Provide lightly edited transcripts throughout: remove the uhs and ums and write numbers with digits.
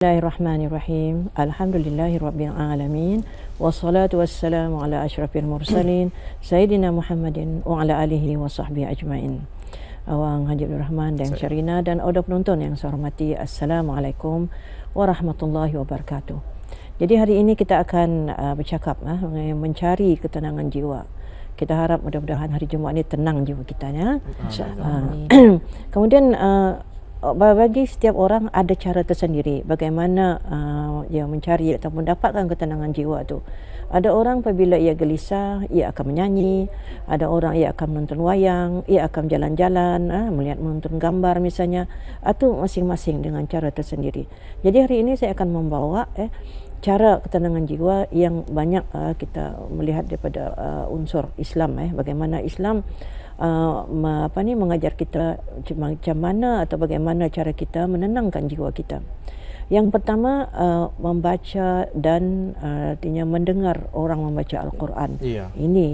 Bismillahirrahmanirrahim. Alhamdulillahirabbil alamin. Wassalatu wassalamu ala asyrafil mursalin Sayyidina Muhammadin wa ala alihi wa sahbihi ajmain. Awang Haji Abdul Rahman dan Syarina dan audio penonton yang saya hormati, Assalamualaikum warahmatullahi wabarakatuh. Jadi hari ini kita akan bercakap mencari ketenangan jiwa. Kita harap mudah-mudahan hari Jumaat ini tenang jiwa kita ya. Kemudian bagi setiap orang ada cara tersendiri bagaimana mencari atau mendapatkan ketenangan jiwa tu. Ada orang apabila ia gelisah, ia akan menyanyi. Ada orang ia akan menonton wayang, ia akan jalan-jalan, melihat menonton gambar misalnya. Atau masing-masing dengan cara tersendiri. Jadi hari ini saya akan membawa cara ketenangan jiwa yang banyak kita melihat daripada unsur Islam. Bagaimana Islam mengajar kita macam mana atau bagaimana cara kita menenangkan jiwa kita. Yang pertama membaca dan artinya mendengar orang membaca Al-Quran. Ini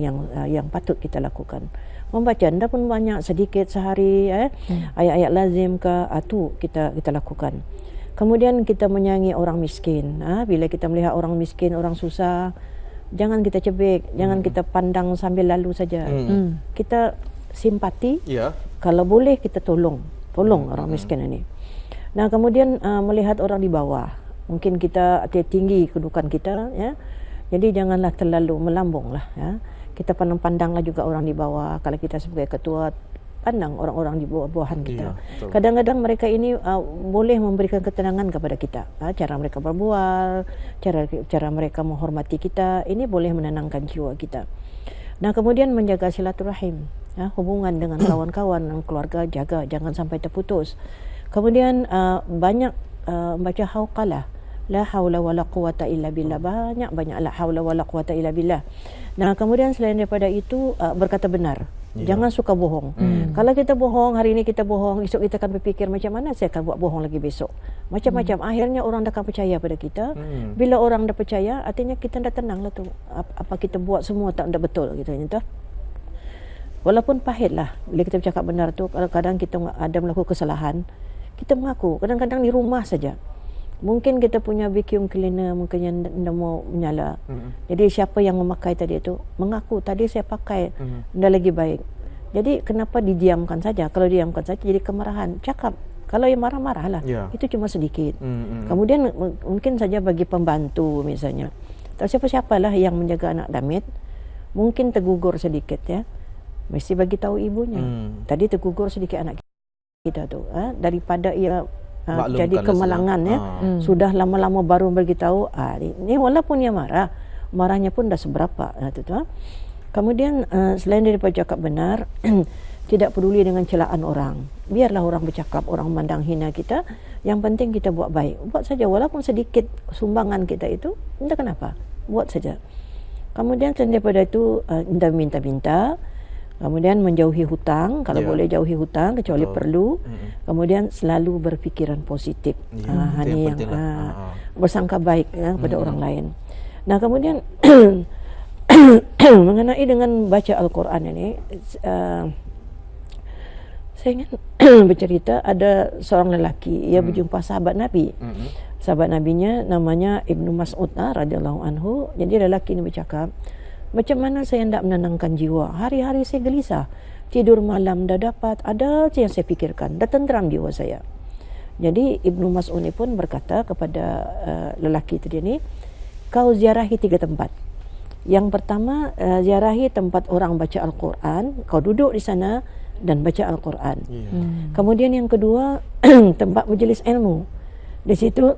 yang patut kita lakukan. Membaca anda pun banyak sedikit sehari ayat-ayat lazim ke itu kita lakukan. Kemudian kita menyayangi orang miskin. Bila kita melihat orang miskin, orang susah, jangan kita cebik, jangan kita pandang sambil lalu saja. Kita simpati, kalau boleh kita tolong orang miskin ini. Nah, kemudian melihat orang di bawah, mungkin kita tinggi kedudukan kita, jadi janganlah terlalu melambunglah. Kita pandang-pandanglah juga orang di bawah. Kalau kita sebagai ketua, pandang orang-orang di bawah-bawahan kita. Kadang-kadang mereka ini boleh memberikan ketenangan kepada kita. Cara mereka berbual, cara mereka menghormati kita, ini boleh menenangkan jiwa kita. Nah, kemudian menjaga silaturahim, hubungan dengan kawan-kawan dan keluarga, jaga jangan sampai terputus. Kemudian banyak baca hauqalah, la haula wala quwata illa billah, banyak la haula wala quwata illa billah. Nah, kemudian selain daripada itu berkata benar. Jangan suka bohong. Kalau kita bohong, hari ini kita bohong, esok kita akan berfikir macam mana saya akan buat bohong lagi besok. Macam-macam. Akhirnya orang dah akan percaya pada kita. Bila orang dah percaya, artinya kita dah tenanglah tu. Apa kita buat semua tak dah betul gitu. Walaupun pahitlah bila kita bercakap benar tu, kadang-kadang kita ada melakukan kesalahan, kita mengaku. Kadang-kadang di rumah saja. Mungkin kita punya vacuum cleaner mungkin yang dah mau menyala. Jadi siapa yang memakai tadi itu mengaku tadi saya pakai dah lagi baik. Jadi kenapa didiamkan saja? Kalau diamkan saja jadi kemarahan. Cakap. Kalau yang marah-marahlah. Itu cuma sedikit. Kemudian mungkin saja bagi pembantu misalnya. Atau siapa-siapalah yang menjaga anak damit, mungkin tergugur sedikit mesti bagi tahu ibunya. Tadi tergugur sedikit anak kita tu. Daripada ia jadi kemalangan sudah lama-lama baru beritahu ini walaupun dia marahnya pun dah seberapa Kemudian selain daripada cakap benar tidak peduli dengan celaan orang, biarlah orang bercakap, orang memandang hina kita, yang penting kita buat baik, buat saja walaupun sedikit sumbangan kita itu, entah kenapa buat saja. Kemudian selain daripada itu minta-minta. Kemudian menjauhi hutang, kalau boleh jauhi hutang kecuali perlu. Kemudian selalu berfikiran positif. Ini yang bersangka baik kepada orang lain. Nah, kemudian mengenai dengan baca Al-Quran ini, saya ingin bercerita ada seorang lelaki, ia berjumpa sahabat Nabi. Sahabat Nabinya namanya Ibnu Mas'ud radhiyallahu anhu. Jadi lelaki ini bercakap, macam mana saya hendak menenangkan jiwa? Hari-hari saya gelisah. Tidur malam dah dapat. Ada yang saya fikirkan. Dah tenteram jiwa saya. Jadi Ibnu Mas'ud ni pun berkata kepada lelaki tadi ni, kau ziarahi 3 tempat. Yang pertama, ziarahi tempat orang baca Al-Quran. Kau duduk di sana dan baca Al-Quran. Kemudian yang kedua, tempat majlis ilmu. Di situ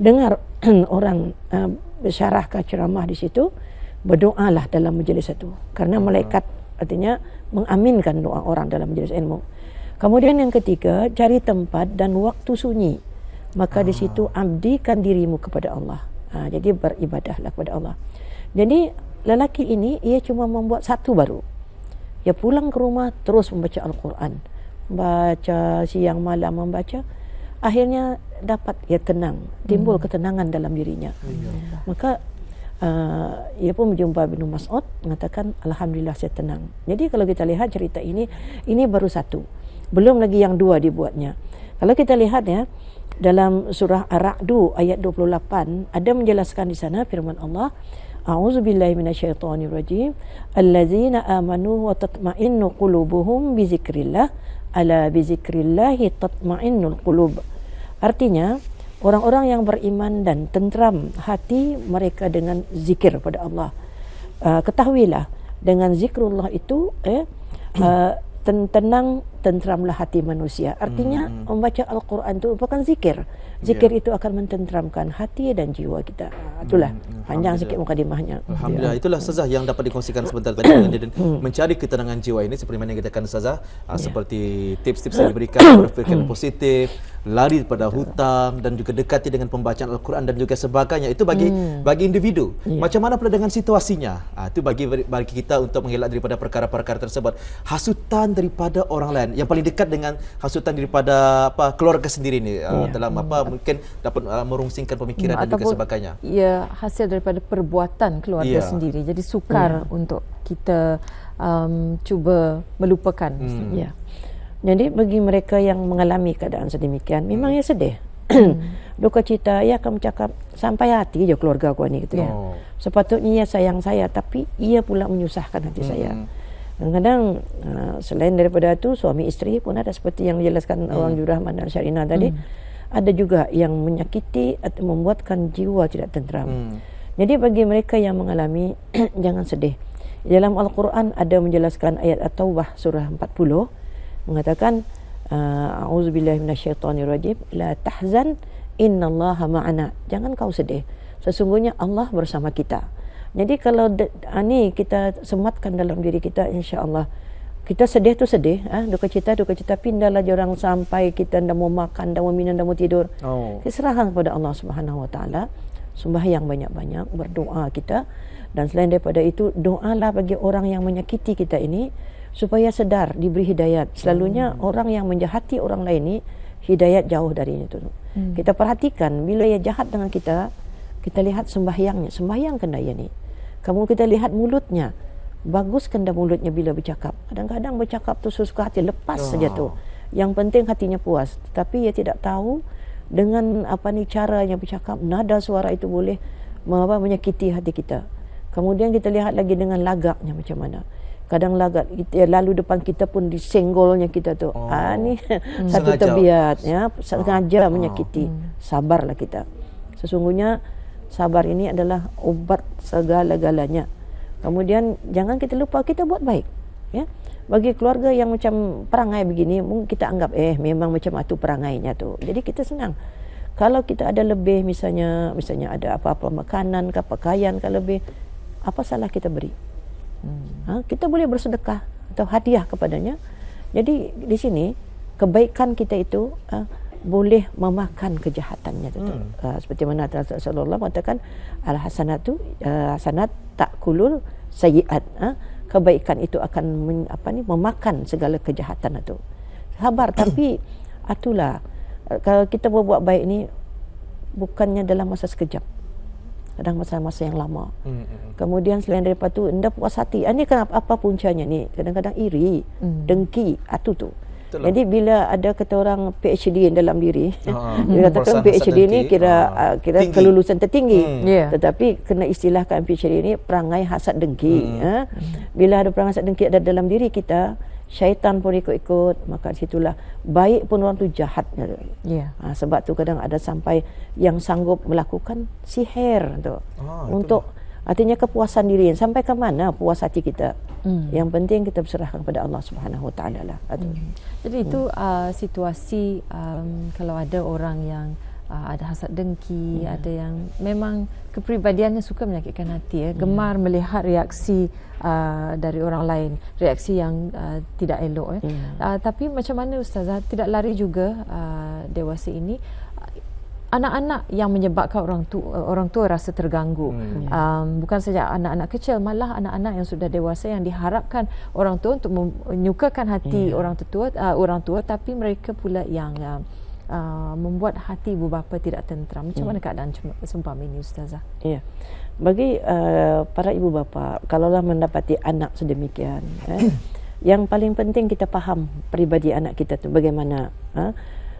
dengar orang bersyarahkan ceramah di situ, berdoalah dalam majlis itu karena malaikat artinya mengaminkan doa orang dalam majlis ilmu. Kemudian yang ketiga, cari tempat dan waktu sunyi, maka di situ abdikan dirimu kepada Allah. Jadi beribadahlah kepada Allah. Jadi lelaki ini ia cuma membuat satu baru, ia pulang ke rumah terus membaca Al-Quran, baca siang malam membaca. Akhirnya dapat ia tenang, timbul ketenangan dalam dirinya. Maka ia pun berjumpa Ibnu Mas'ud, mengatakan alhamdulillah saya tenang. Jadi kalau kita lihat cerita ini baru satu, belum lagi yang 2 dibuatnya. Kalau kita lihat dalam surah Ar-Ra'du ayat 28 ada menjelaskan di sana firman Allah, A'udzubillahi minasyaitonirrajim, allazina amanu wa tatma'innu qulubuhum bizikrillah, ala bizikrillahi tatma'innul qulub. Artinya orang-orang yang beriman dan tentram hati mereka dengan zikir pada Allah. Ketahuilah dengan zikrullah itu tenang, tentramlah hati manusia. Artinya membaca Al-Quran itu bukan zikir. Zikir itu akan mententramkan hati dan jiwa kita. Itulah panjang sikit mukadimahnya. Alhamdulillah. Itulah Ustazah yang dapat dikongsikan sebentar tadi dengan mencari ketenangan jiwa ini, seperti mana yang kita katakan Ustazah, seperti tips-tips yang diberikan, berfikir positif, lari pada hutang dan juga dekati dengan pembacaan Al-Quran dan juga sebagainya. Itu bagi individu. Macam mana pula dengan situasinya? Itu bagi kita untuk mengelak daripada perkara-perkara tersebut. Hasutan daripada orang lain, yang paling dekat dengan hasutan daripada keluarga sendiri ni, dalam mungkin dapat merungsingkan pemikiran dan juga sebagainya. Ya, hasil daripada perbuatan keluarga sendiri. Jadi sukar untuk kita cuba melupakan. Ya. Jadi bagi mereka yang mengalami keadaan sedemikian, memang ya sedih. Duka cita, ia akan bercakap sampai hati je keluarga aku ni gitu ya. Sepatutnya ia sayang saya, tapi ia pula menyusahkan hati saya. Kadang-kadang selain daripada itu, suami isteri pun ada seperti yang dijelaskan Orang Jurahman dan Syarina tadi, ada juga yang menyakiti atau membuatkan jiwa tidak tentram. Jadi bagi mereka yang mengalami jangan sedih. Dalam Al-Quran ada menjelaskan ayat At-Taubah surah 40 mengatakan a'udzubillahi minasyaitonirrajim, la tahzan innallaha ma'ana. Jangan kau sedih, sesungguhnya Allah bersama kita. Jadi kalau ni kita sematkan dalam diri kita, insya-Allah kita sedih tu sedih, duka cita pindahlah jorang sampai kita dah mau makan, dah mau minum, dah mau tidur. Serahkan kepada Allah Subhanahu Wa Taala, sembahyang banyak-banyak, berdoa kita, dan selain daripada itu doalah bagi orang yang menyakiti kita ini supaya sedar, diberi hidayat. Selalunya orang yang menjahati orang lain ni hidayat jauh darinya tu. Kita perhatikan bila ia jahat dengan kita, kita lihat sembahyangnya, sembahyangkan dia ni. Kamu kita lihat mulutnya. Baguskan dah mulutnya bila bercakap. Kadang-kadang bercakap tu sesuka hati, lepas saja tu. Yang penting hatinya puas. Tetapi ia tidak tahu dengan caranya bercakap, nada suara itu boleh menyakiti hati kita. Kemudian kita lihat lagi dengan lagaknya macam mana. Kadang lagak lalu depan kita pun disenggolnya kita tu. Ni satu tabiat ya, sengaja menyakiti. Sabarlah kita. Sesungguhnya sabar ini adalah obat segala-galanya. Kemudian jangan kita lupa kita buat baik, ya. Bagi keluarga yang macam perangai begini, mungkin kita anggap memang macam itu perangainya tu. Jadi kita senang. Kalau kita ada lebih, misalnya ada apa-apa makanan ke pakaian ke lebih, apa salah kita beri? Kita boleh bersedekah atau hadiah kepadanya. Jadi di sini kebaikan kita itu boleh memakan kejahatannya tu. Seperti mana Rasulullah mengatakan al-hasanatu hasanat takulul sayyiat. Kebaikan itu akan memakan segala kejahatan itu. Sabar tapi itulah kalau kita berbuat baik ni bukannya dalam masa sekejap. Kadang masa-masa yang lama. Kemudian selain daripada tu anda puas hati. Ini kenapa apa puncanya ni? Kadang-kadang iri, dengki, tu. Itulah. Jadi bila ada kata orang PhD dalam diri, dia katakan PhD ni kira kelulusan tertinggi. Tetapi kena istilahkan PhD ni perangai hasad dengki. Bila ada perangai hasad dengki ada dalam diri kita, syaitan pun ikut-ikut, maka situlah baik pun orang tu jahat. Sebab tu kadang ada sampai yang sanggup melakukan sihir tu untuk artinya kepuasan diri. Sampai ke mana puas hati kita? Yang penting kita berserahkan kepada Allah Subhanahu Wa Taala lah. Jadi itu situasi kalau ada orang yang ada hasad dengki, ada yang memang kepribadiannya suka menyakitkan hati, gemar melihat reaksi dari orang lain, reaksi yang tidak elok. Tapi macam mana Ustazah, tidak lari juga dewasa ini anak-anak yang menyebabkan orang tua rasa terganggu. Bukan saja anak-anak kecil, malah anak-anak yang sudah dewasa yang diharapkan orang tua untuk menyukakan hati orang tua, tapi mereka pula yang membuat hati ibu bapa tidak tentram. Macam mana keadaan seumpama ini Ustazah? Ya. Bagi para ibu bapa, kalaulah mendapati anak sedemikian, yang paling penting kita faham peribadi anak kita tu bagaimana.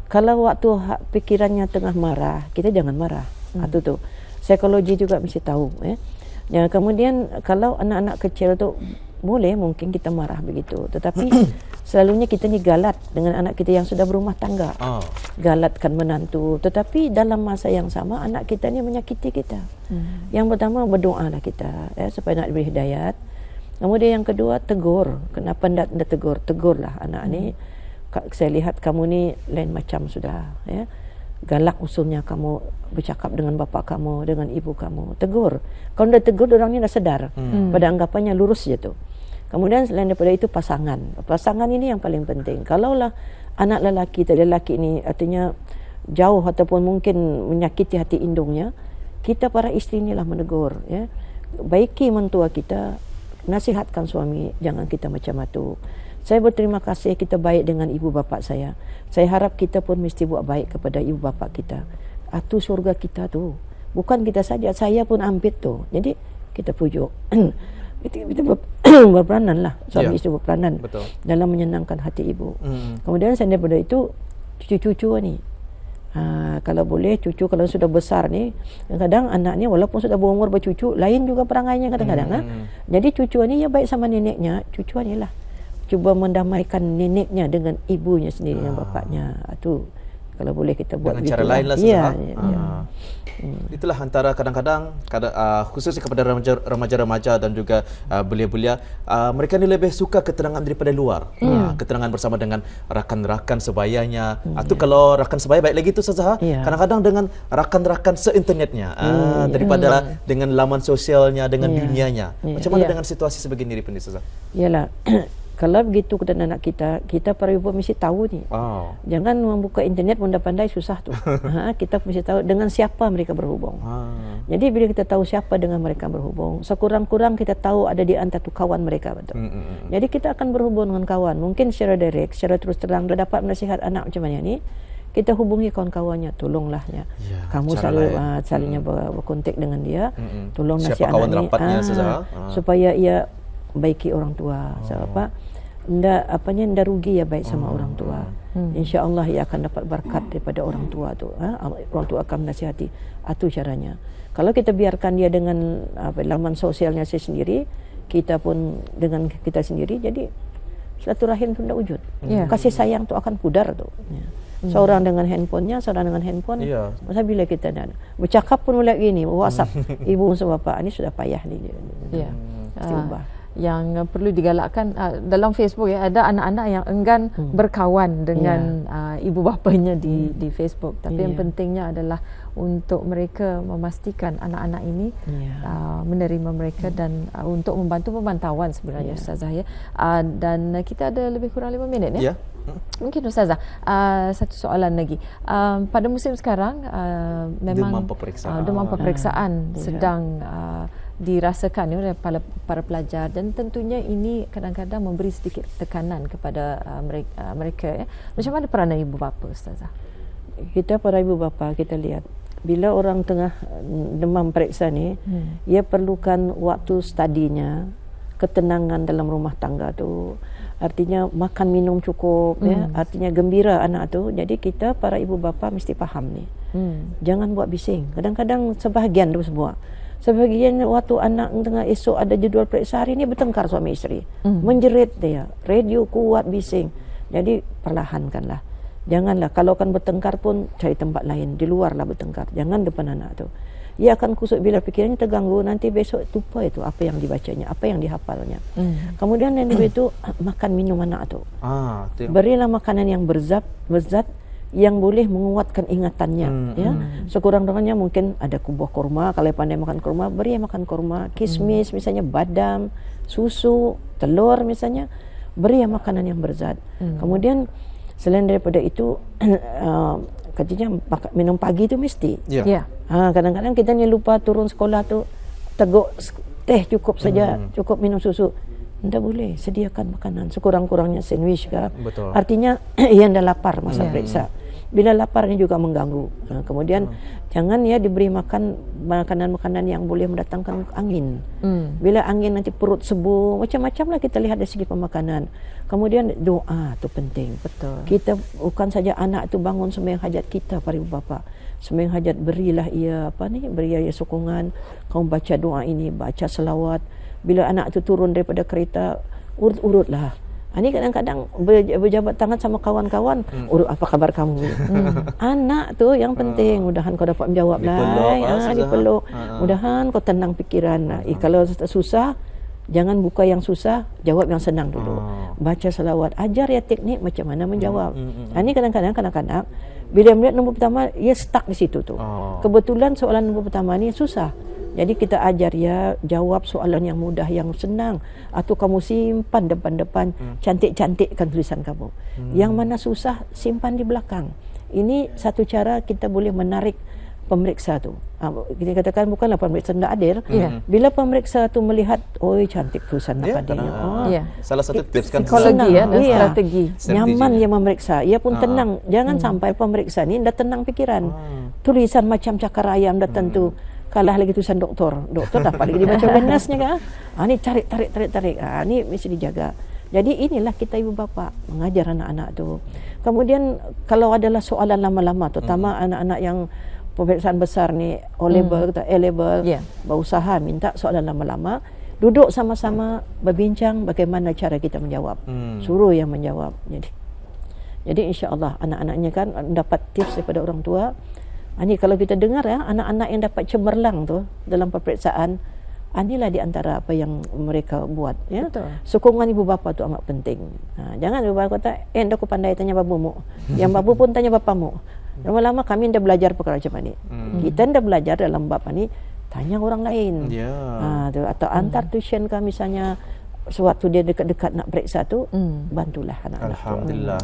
Kalau waktu pikirannya tengah marah, kita jangan marah. Itu tuh. Psikologi juga mesti tahu. Ya, kemudian kalau anak-anak kecil tu boleh mungkin kita marah begitu. Tetapi selalunya kita ni galat dengan anak kita yang sudah berumah tangga. Galatkan menantu. Tetapi dalam masa yang sama anak kita ni menyakiti kita. Yang pertama berdoalah kita supaya nak diberi hidayat. Kemudian yang kedua tegur. Kenapa anda tegur? Tegurlah anak ni. Saya lihat kamu ni lain macam sudah. Galak usulnya kamu bercakap dengan bapa kamu, dengan ibu kamu. Tegur. Kalau dah tegur, orang ni dah sedar. Pada anggapannya lurus je tu. Kemudian selain daripada itu pasangan. Pasangan ini yang paling penting. Kalaulah anak lelaki ni artinya jauh ataupun mungkin menyakiti hati indungnya, kita para isteri inilah menegur. Baiki mentua kita, nasihatkan suami, jangan kita macam itu. Saya berterima kasih kita baik dengan ibu bapa saya. Saya harap kita pun mesti buat baik kepada ibu bapa kita. Itu surga kita tu. Bukan kita saja, saya pun ambil tu. Jadi kita pujuk. Kita berperanan lah. Suami isteri berperanan dalam menyenangkan hati ibu. Kemudian selain daripada itu, cucu-cucu ni. Kalau boleh cucu kalau sudah besar ni, kadang-kadang anak ni walaupun sudah berumur bercucu, lain juga perangainya kadang-kadang. Jadi cucu ni ya baik sama neneknya, cucu ni lah. Cuba mendamaikan neneknya dengan ibunya sendiri dengan bapaknya. Itu kalau boleh kita buat dengan cara lain lah. Itulah antara kadang-kadang khususnya kepada remaja-remaja dan juga belia-belia, mereka ni lebih suka keterangan daripada luar. Keterangan bersama dengan rakan-rakan sebayanya. Atau kalau rakan sebaya baik lagi tu Ustazah, kadang-kadang dengan rakan-rakan seinternetnya daripada dengan laman sosialnya, dengan dunianya. Macam mana dengan situasi sebegini ni Ustazah? Yalah. Kalau begitu kepada anak kita, kita para ibu mesti tahu ni. Jangan membuka internet pun dah pandai, susah tu. Kita mesti tahu dengan siapa mereka berhubung. Jadi bila kita tahu siapa dengan mereka berhubung, sekurang-kurang kita tahu ada di antara tu kawan mereka, betul. Jadi kita akan berhubung dengan kawan, mungkin secara direct, secara terus terang, dah dapat nasihat anak macam mana ni, kita hubungi kawan-kawannya, tolonglah ya. Kamu selalu salingnya berkontak dengan dia, tolong nasihat anak ni supaya ia baiki orang tua. Sebab ndak rugi ya baik sama orang tua. Insya-Allah ia akan dapat berkat daripada orang tua tu. Orang tua akan menasihati. Itu caranya. Kalau kita biarkan dia dengan laman sosialnya sendiri, kita pun dengan kita sendiri, jadi silaturahim tu ndak wujud. Kasih sayang tu akan pudar tu. Seorang dengan handphonenya, seorang dengan handphone. Masa bila kita nak bercakap pun mulai gini, WhatsApp ibu sama bapa ni sudah payah ni dia. Mesti ubah. Yang perlu digalakkan dalam Facebook ada anak-anak yang enggan berkawan dengan ibu bapanya di Facebook, tapi yang pentingnya adalah untuk mereka memastikan anak-anak ini menerima mereka dan untuk membantu pemantauan sebenarnya Ustazah dan kita ada lebih kurang 5 minit ya. Mungkin Ustazah satu soalan lagi. Pada musim sekarang memang demam peperiksaan sedang dirasakan oleh para pelajar dan tentunya ini kadang-kadang memberi sedikit tekanan kepada mereka. Macam mana peranan ibu bapa Ustazah? Kita para ibu bapa kita lihat bila orang tengah demam periksa ni, ia perlukan waktu studinya, ketenangan dalam rumah tangga tu. Artinya makan minum cukup artinya gembira anak tu. Jadi kita para ibu bapa mesti faham ni. Jangan buat bising. Kadang-kadang sebahagian tu semua. Sebahagian waktu anak tengah esok ada jadual periksa hari ni bertengkar suami isteri. Menjerit dia. Radio kuat bising. Jadi perlahankanlah. Janganlah kalau akan bertengkar pun cari tempat lain, di luarlah bertengkar. Jangan depan anak tu. Ia akan kusut bila fikirannya terganggu, nanti besok lupa itu apa yang dibacanya, apa yang dihafalnya. Kemudian yang itu makan minum anak tu. Berilah makanan yang berzat yang boleh menguatkan ingatannya. Sekurang-kurangnya mungkin ada buah kurma, kalau pandai makan kurma, beri makan kurma, kismis misalnya, badam, susu, telur misalnya, beri makanan yang berzat. Kemudian selain daripada itu katanya minum pagi tu mesti. Kadang-kadang kita ni lupa turun sekolah tu teguk teh cukup saja, cukup minum susu. Tidak boleh, sediakan makanan sekurang-kurangnya sandwich ke. Artinya yang dah lapar masa periksa. Bila lapar ini juga mengganggu. Kemudian jangan ya diberi makan makanan-makanan yang boleh mendatangkan angin. Bila angin nanti perut sebu, macam-macam lah kita lihat dari segi pemakanan. Kemudian doa itu penting. Betul. Kita bukan saja anak itu bangun sembahyang hajat kita para ibu bapa. Sembahyang hajat berilah ia beri ia sokongan. Kamu baca doa ini, baca selawat. Bila anak itu turun daripada kereta, urut-urutlah. Ini kadang-kadang berjabat tangan sama kawan-kawan, urut apa kabar kamu? Anak tu yang penting, mudahan kau dapat menjawab lah. Dipeluk. Mudahan kau tenang fikiran. Kalau susah, jangan buka yang susah, jawab yang senang dulu. Baca selawat, ajar ya teknik macam mana menjawab. Ini kadang-kadang kanak-kanak bila melihat nombor pertama, ia stuck di situ tu. Kebetulan soalan nombor pertama ni susah. Jadi kita ajar ya jawab soalan yang mudah, yang senang, atau kamu simpan depan-depan, cantik-cantikkan tulisan kamu. Yang mana susah simpan di belakang. Ini satu cara kita boleh menarik pemeriksa tu. Kita katakan bukanlah pemeriksa tidak adil. Bila pemeriksa tu melihat, oh cantik tulisan dia. Salah satu tips kan psikologi dan strategi. Nyaman dia memeriksa, ia pun tenang. Jangan sampai pemeriksa ni dah tenang pikiran. Tulisan macam cakar ayam dah tentu. Kalah lagi tulisan doktor dapat lagi dibaca oleh nurse-nya kan. Ni tarik. Ni mesti dijaga. Jadi inilah kita ibu bapa mengajar anak-anak tu. Kemudian kalau adalah soalan lama-lama, terutama anak-anak yang pemeriksaan besar ni, O-level atau A-level, berusaha minta soalan lama-lama, duduk sama-sama berbincang bagaimana cara kita menjawab. Suruh yang menjawab. Jadi insya-Allah anak-anaknya kan dapat tips daripada orang tua. Ini kalau kita dengar ya, anak-anak yang dapat cemerlang tu dalam peperiksaan, inilah di antara apa yang mereka buat ya. Sokongan ibu bapa tu amat penting. Jangan ibu bapa kata, "Ndak aku pandai tanya babumu." Yang babu pun tanya bapamu. Lama-lama kami ndak belajar perkara macam ni. Kita ndak belajar dalam bab ni, tanya orang lain. Atau antar tuition kah misalnya, sewaktu dia dekat-dekat nak periksa tu, bantulah anak-anak. Alhamdulillah.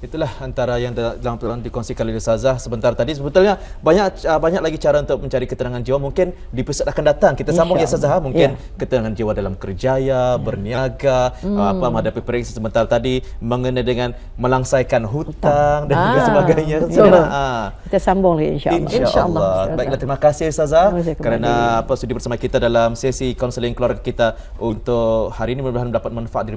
Itulah antara yang dalam dikongsikan oleh Ustazah sebentar tadi. Sebetulnya banyak lagi cara untuk mencari ketenangan jiwa. Mungkin di episod akan datang kita sambung ya Ustazah. Mungkin ketenangan jiwa dalam kerjaya, berniaga, menghadapi periksa sebentar tadi, mengenai dengan melangsaikan hutang dan juga sebagainya. Kita sambung lagi insya-Allah. Baiklah, terima kasih Ustazah kerana sudi bersama kita dalam sesi kaunseling keluarga kita untuk hari ini. Mudah-mudahan dapat manfaat dari